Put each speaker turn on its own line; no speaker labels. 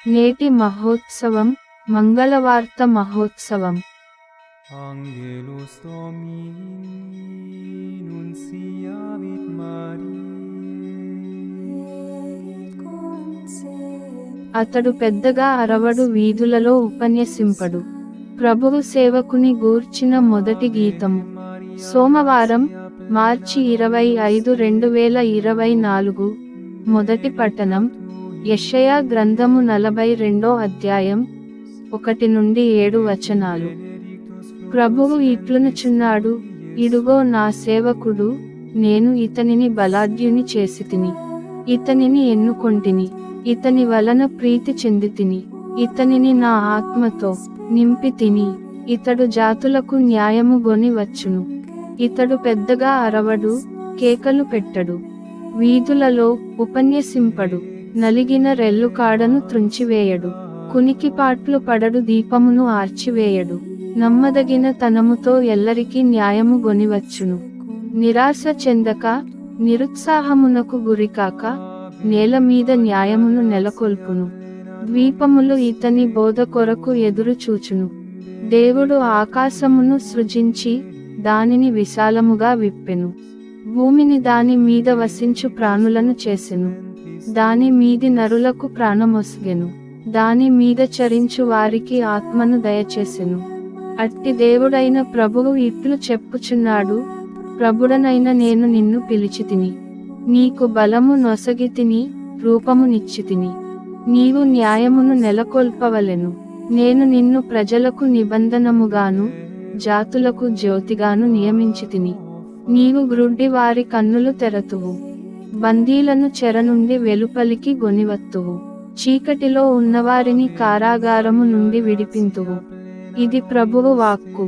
నేటి మహోత్సవం మంగళవార్త మహోత్సవం.
Angelus Domini nunciavit Mariae.
అతడు పెద్దగా అరవడు, వీధులలో ఉపన్యసింపడు. ప్రభువు సేవకుని గూర్చిన మొదటి గీతము. సోమవారం, మార్చి 25, 2024. మొదటి పట్టణం యెషయా గ్రంథము 42వ అధ్యాయం 1-7 వచనాలు. ప్రభువు ఇట్లనుచున్నాడు, ఇడుగో నా సేవకుడు, నేను ఇతనిని బలాఢ్యుని చేసితిని, ఇతనిని ఎన్నుకొంటిని, ఇతని వలన ప్రీతి చెందితిని, ఇతనిని నా ఆత్మతో నింపితిని, ఇతడు జాతులకు న్యాయము గొని వచ్చును. ఇతడు పెద్దగా అరవడు, కేకలు పెట్టడు, వీధులలో ఉపన్యసింపడు, నలిగిన రెల్లు కాడను త్రుంచివేయడు, కునికిపాట్లు పడడు, దీపమును ఆర్చివేయడు, నమ్మదగిన తనముతో ఎల్లరికీ న్యాయము గొనివచ్చును. నిరాశ చెందక, నిరుత్సాహమునకు గురికాక, నేల మీద న్యాయమును నెలకొల్పును. ద్వీపములు ఇతని బోధ కొరకు ఎదురు చూచును. దేవుడు ఆకాశమును సృజించి దానిని విశాలముగా విప్పెను, భూమిని దాని మీద వసించు ప్రాణులను చేసెను, దాని మీది నరులకు ప్రాణమొసగెను, దాని మీద చరించు వారికి ఆత్మను దయచేసెను. అట్టి దేవుడైన ప్రభువు ఇట్లు చెప్పుచున్నాడు, ప్రభుడనైన నేను నిన్ను పిలిచితిని, నీకు బలము నొసగితిని, రూపము నిచ్చితిని, నీవు న్యాయమును నెలకొల్పవలెను. నేను నిన్ను ప్రజలకు నిబంధనముగాను, జాతులకు జ్యోతిగాను నియమించితిని. నీవు గ్రుడ్డి వారి కన్నులు తెరతువు, బందీలను చెర నుండి వెలుపలికి గొనివత్తువు, చీకటిలో ఉన్నవారిని కారాగారము నుండి విడిపింతువు. ఇది ప్రభువు వాక్కు.